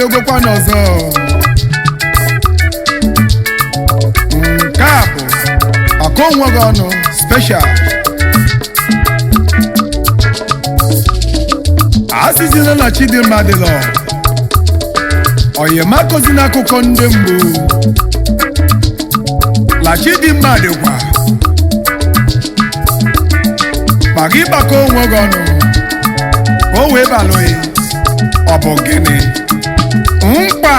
abịagokwa n'ọzọ nke a bụ maka onweghị ọnụ special asịzina na Chidimma dịlọ oyemakozi n'akụkọ ndị mgbu la Chidimma dịkwa maka ịgbakọ onweghị ọnụ o wee balụghị ọ bụ gịnị mkpa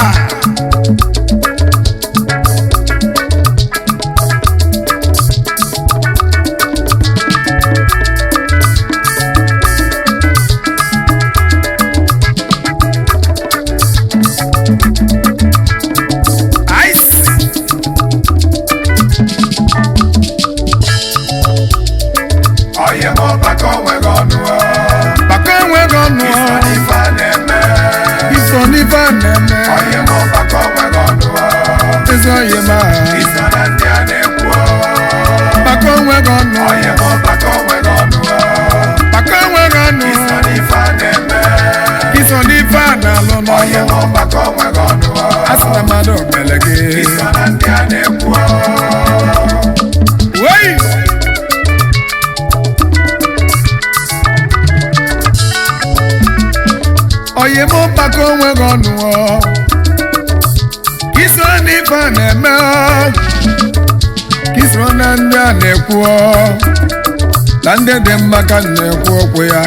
na ndị dị mma ka na-ekwu okwu ya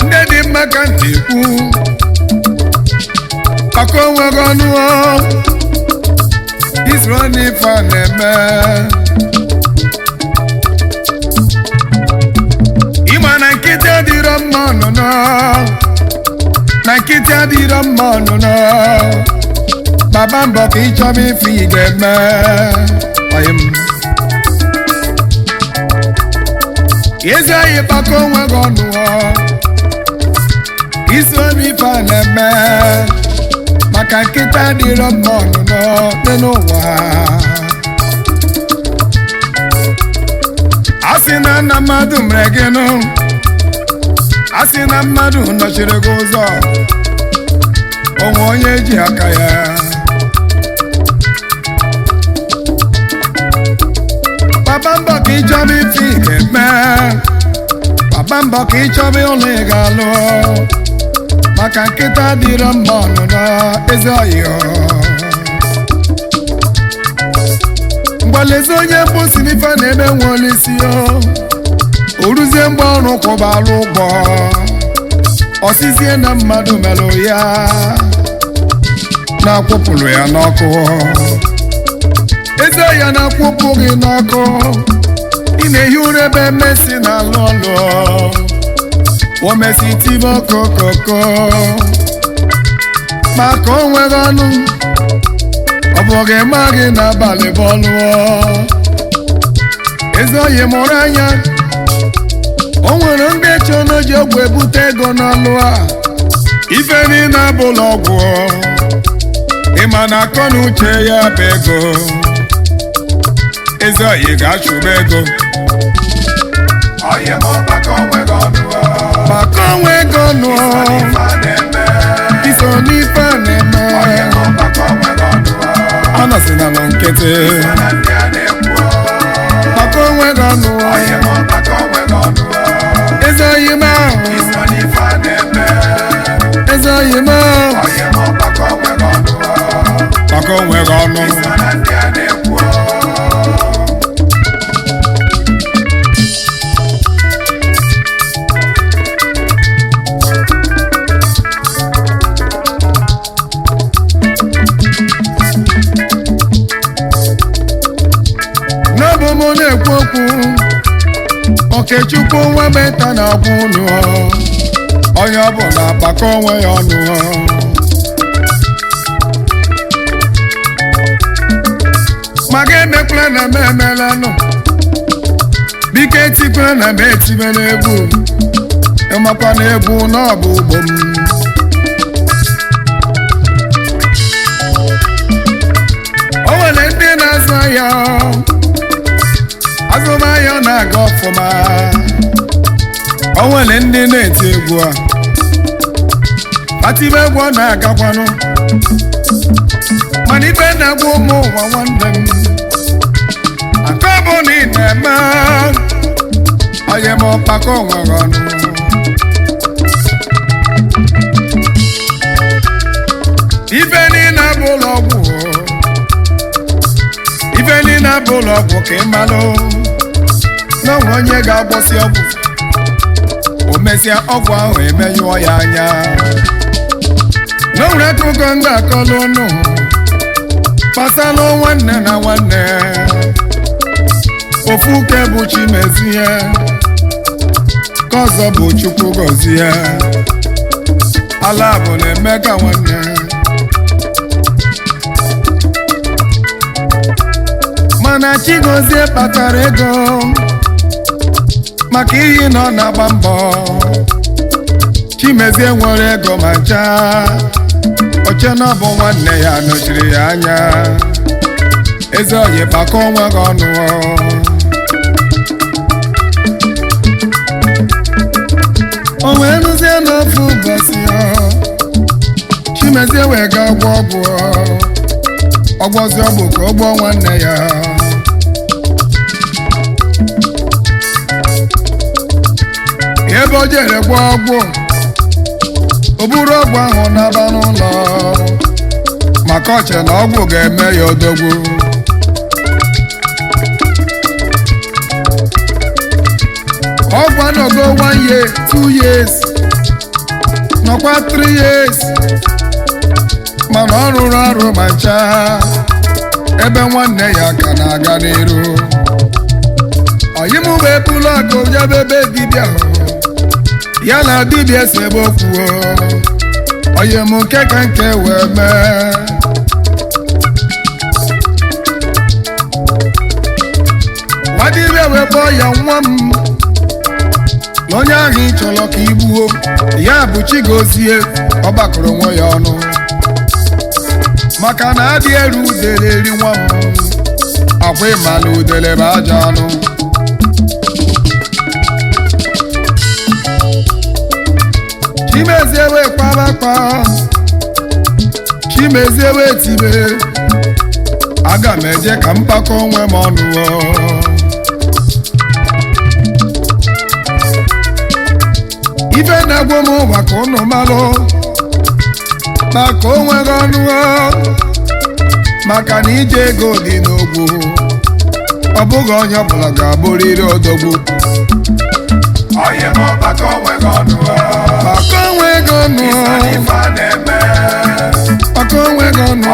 ndị dị mma ka na-ekwu maka onweghị ọnụ isoro n'ife a na-eme ịma na nkịtị adịrọ mma ọnụnọ na nkịtị adịrọ mma ọnụnọ baba mbọ ka ịchọba ife ị ga-eme ezi anyị kpakọ onweghị ọnụ iso n'ife a na-eme maka nkịta dịrọ mma ọnụnọ dị n'ụwa a sị na nna mmadụ mere gị nụ a sị na mmadụ nọchiri gị ụzọ onwe onye ji aka ya baba mbọ ka ịchọba ife ị ga-eme baba mbọ ka ịchọba ụlọ ị ga-alụ maka nkịta dịrọ mma ọnụnọ ezi ọyịọ mgbalezi onye mkposi n'ife na-eme nwere isi o ruzie mgbe ọrụ kwụbalụ ụgwọ ọsizie na mmadụ melụ ya na-akwụpụrụ ya n'ọkụ eze ya na-akwụpụ gị n'ọkụ ị na-ehi ụra ebe mmesi na-alụ ọlụ o mesi tibe okokoko maka onweghị ọnụ ọ bụ gị ma gị n'abalị bọọlụ eze oyi mụrụ anya o nwere ndị eche ọnụ ji ọgwụ ebute ego n'ọlụ a ife niile abụla ọgwụ ịma na akọ na uche ya bụ ego eze oyi ga-achụba ego maka onweghị ọnụ iso n'ife a na-eme ọ nọsịna na nkịtị maka onweghị ọnụ eze oyi ma eze oyi ma maka onweghị ọnụ na-ekwu okwu Okechukwu Nwamgbenta na-agwa unu onye ọ bụ na akpakọ onwe ya ọnụ ma ga-emekwala na m emelanụ biko etikwala na m etibe n'egwu ịmakwa na egwu na ọ bụ ugbo m o nwere ndị na-azụ ahịa azụmahịa na-aga ọfụma o nwere ndị na-eti egwu a atibe egwu na-agakwanụ mana ibe na-egwu ụmụ ụwa nwanne m aka bụ na ị na-eme onye ma ọkpakọ nwere ọnụ ife niile bụ ụlọ ọgwụ ife niile bụ ụlọ ọgwụ ka ị malụ na onwe onye ga-agbọsị ọgwụ o mesịa ọgwụ ahụ emenyụọ ya anya n'onwere akụkọ m ga-akọlụ ụnụ kpasalụ nwanne na nwanne ofu uke bụ Chimezie ka ọzọ bụ Chukwu gọzie ala bụ na-eme ka nwanne mana Chigozie kpatara ego maka iyi na ọ na-agba mbọ Chimezie nwere ego ma ncha oche na ọ bụ nwanne ya nọchiri ya anya eze oyi kpakọ onwe gị ọnụ o wee nụzie n'ofu ụbọchị Chimezie wee ga ọgwụ ọgbọzi ọgbụ ka ọ gbọọ nwanne ya ebe o jere gwa ọgwụ o buru ọgwụ ahụ n'aba n'ụlọ maka ọche na ọgwụ ga-eme ya odogwu ọgwụ anọgo 1 year 2 years nọkwa 3 years mana ọ rụrụ ọrụ ma ncha ebe nwanne ya ka na-aga n'iru oyimụ wee bulu ọgụ jebe ebe dibịa ya na dibịa si ebe okwuo oyimụ nke ka nke wee mee nwa dibịa wee kpọọ ya nwa m na onye ahụ ị chọrọ ka igbuo ya bụ Chigozie ọ gbakọrọ onwe ya ọnụ maka na adị eru udele eri nwa m akwa ịma na udele bụ aja anụ Chimezie wee kpabakpa Chimezie wee tibe aga m eje ka mpakọ onwe m ọnụ ife na-egwu m ụwa ka ụnụ malụ maka onwe gị ọnụ maka na ije ego dị n'ogwu ọ bụghị onye ọbụla ga-abụrịrị odogwu maka onwe gị ọnụ maka onwe gị ọnụ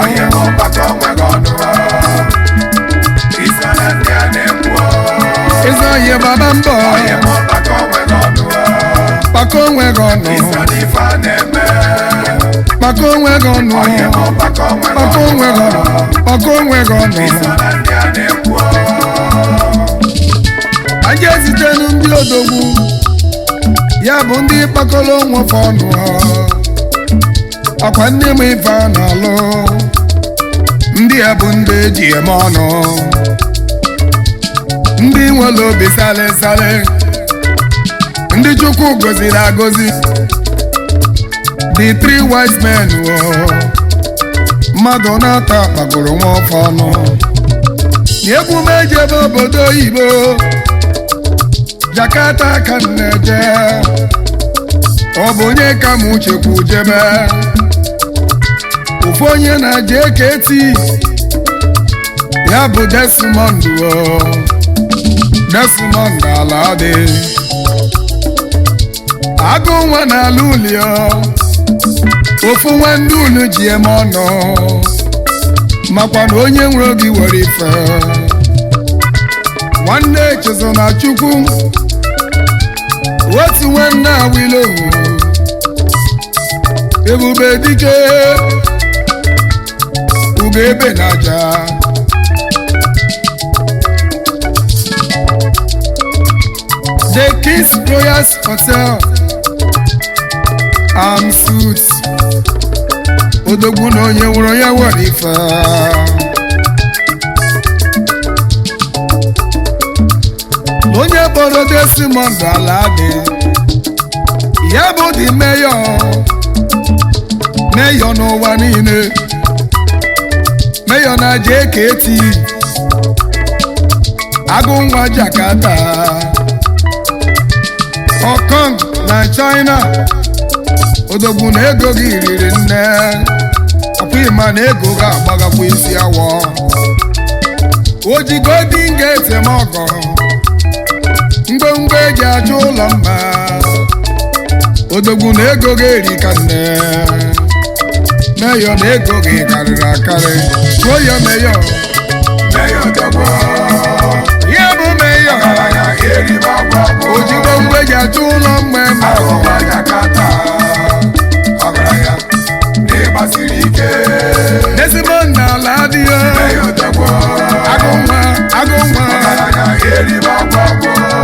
ịzọ ihe baba mbọ maka onwe gị ọnụ maka onwe gị ọnụ maka onwe gị ọnụ maka onwe gị ọnụ anyị ezitelu ndị odogwu ya bụ ndị kpakọrọ onwe fa ọnụ ọkwa ndị ma ife a na-alụ ndị ya bụ ndị eji eme ọnụ ndị nwere obi sale sale ndị Chukwu goziri agozi the 3 wise men mmadụ na-ata kpagoro nwa ọfọ ọnụ emume ejebe obodo oyibo Jakarta ka m na-eje ọ bụ onye ka m uchekwu jebe ofu onye na-eje eketi ya bụ Desmond ala dị agụ nwa n'ala ulio ofu nwa ndị unu ji eme ọnụ makwa na onye nwere obi were ife nwanne Chizo na Chukwu otu nwanne Awilo Ebube Dike Ugo ebe n'aja The Kiss Royals Hotel Suits odogwu na onye nwụrụ ya were ife onye kpọrọ Desmond ala dị ya bụ the mayor Mayor n'ụwa niile, Mayor na JKT, agụ nwa Jakarta, Hong Kong na China, odogwu na ego gị riri nne, ọkwa ịma na ego ga-agbagakwa isi awọ. Ojigo dị nga etemọgọ, ngwongwo eji achọ ụlọ mma, odogwu na ego ga-eri ka nne. Mayor na ego gị karịrị akarị, kwuo ya Mayor. Mayor dọgba, ihe bụ Mayor, ojigo ngwa eji achọ ụlọ mma eme ezigbo nna ala adịghị.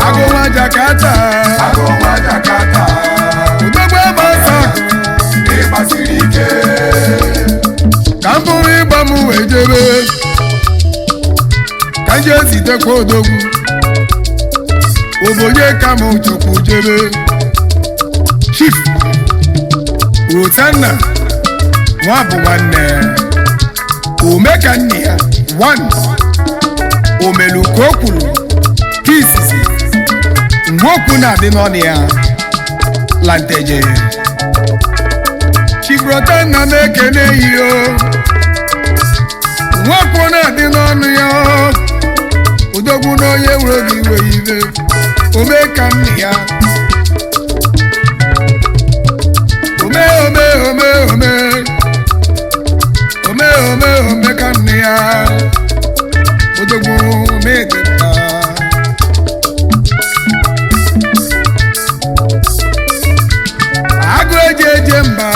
Agụnwa Jakarta, udogbo ebe ọsọ ka m bụrụ ịgba m wee jebe, ka m jee zitekwa odogwu obonye ka m chọkwu jebe. Chief Rotanna nwa bụ nwanne omeka nne ya one omeluko kwuru pieces ngwokwu na-adị n'ọnụ ya lanteje. Chief Rotanna na-ekene iyo ngwokwu na-adị n'ọnụ ya odogwu na onye nwere gị iwe ibe omeka nne ya ome ka nne ya odogwu na-ede mma. Agụ eji eje mba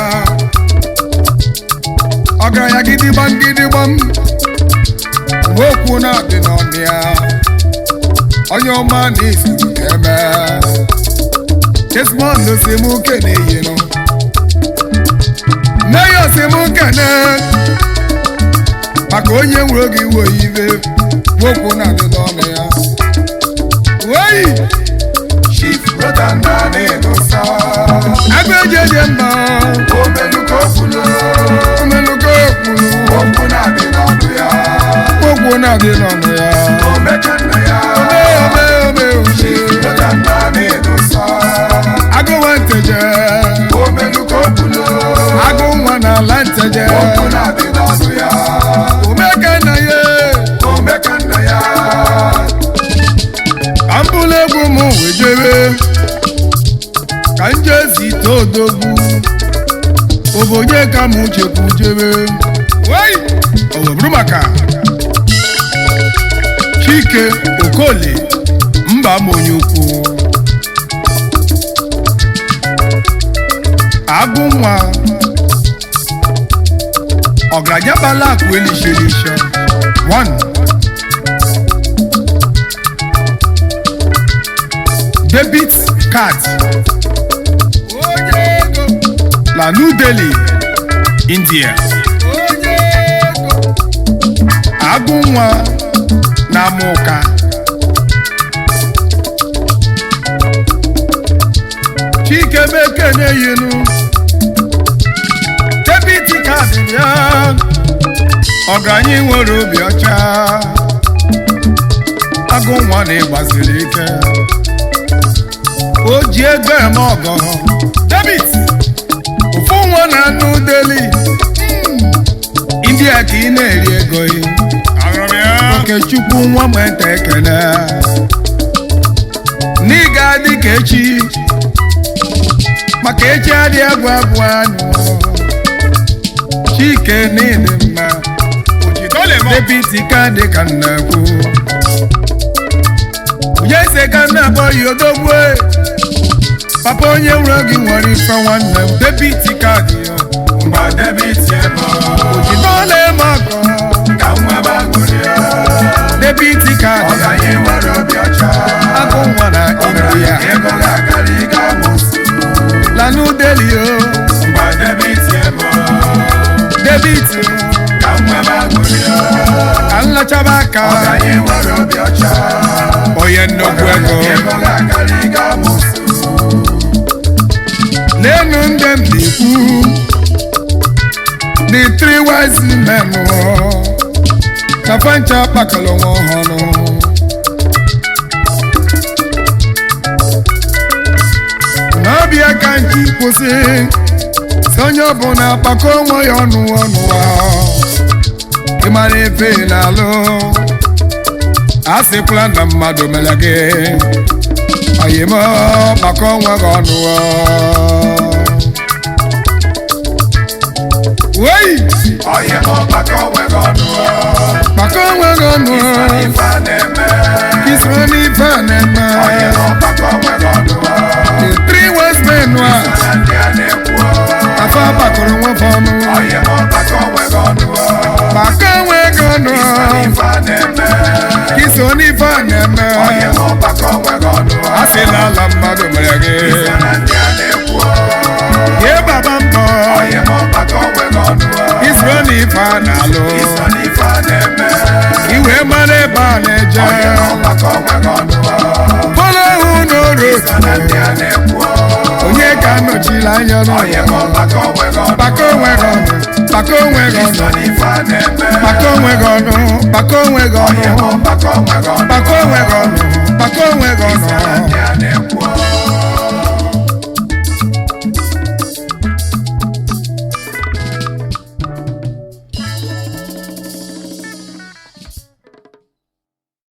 ọgaranya gidigbam okwu na-adị n'ọnụ ya onye ọma na-esi eme Desmond si m kene yino Mayor si m kene maka onye nwere gị iwe ibe okwu na-adị n'ọnụ ya. Oyi Chief Rotanna na-edosa agụ eji eje mba omeluko kwulu okwu na-adị n'ọnụ ya omeka nna ya Chief Rotanna na-edosa agụ nwa nteje omeluko kwulu agụ nwa na ala nteje okwu na-adị n'ọnụ ya omeka nna ya ka m bụrụ egwu m wee jebe ka m jee zite odogwu obonye ka m chekwu jebe. O wee bụrụ maka Chike Okole mba m onye ukwu agụ nwa ọgaranya bala akụ elisha one debit card la New Delhi India. Agụ nwa na Amuka Chike mekene yinu debit card ya ọgaranya nwere obi ọcha agụ nwa na-ịgbaziri ike o ji ego eme ọgọ debit ofu nwa na New Delhi India ka ị na-eri ego Okechukwu Nwamgbenta ekene n'ịga dị ka echi maka echi adị agwụ anụ Chike n'ịdị mma debit ka dị ka nnekwu onye ise ka nna abụọ yi odogwu papa onye nwere gị nwere ife nwanne m debit kaadị ya mgbe debit ojidole m akọ ka nwa bagoro ya debit kaadị ọganye nwere obi ọcha agụ nwa na India ego ga-akarị ga musu la New Delhi mgbe debit ka nwa bagoro ya ka nlachaba aka ọganye nwere obi ọcha onye nnukwu ego ga-akarị ga musu. N'enu ndị m na-ekwu the three wise men na fancha pakalo hono na bia kanji kwụsị sonye bụ na pako nwa ya ọnụ ịmara efe n'alụ asịkwala na mmadụ mere gị ayịmọ pako nwa gị ọnụ wey ayịmọ pako nwa gị ọnụ pako nwa gị ọnụ kisrani faneme ayịmọ pako nwa gị ọnụ the three wise men afa pakoro nwa fọnụ pako nwa gị ọnụ kisoni faneme asịla ala mmadụ mere gị ye baba mbọ israni fanalụ iwe mara ebe a na-eje pọlọhụ n'oro onye ka nọchiri anya n'ụlọ pako nwere ọnụ pako nwere ọnụ pako nwere ọnụ pako nwere ọnụ pako nwere ọnụ pako nwere ọnụ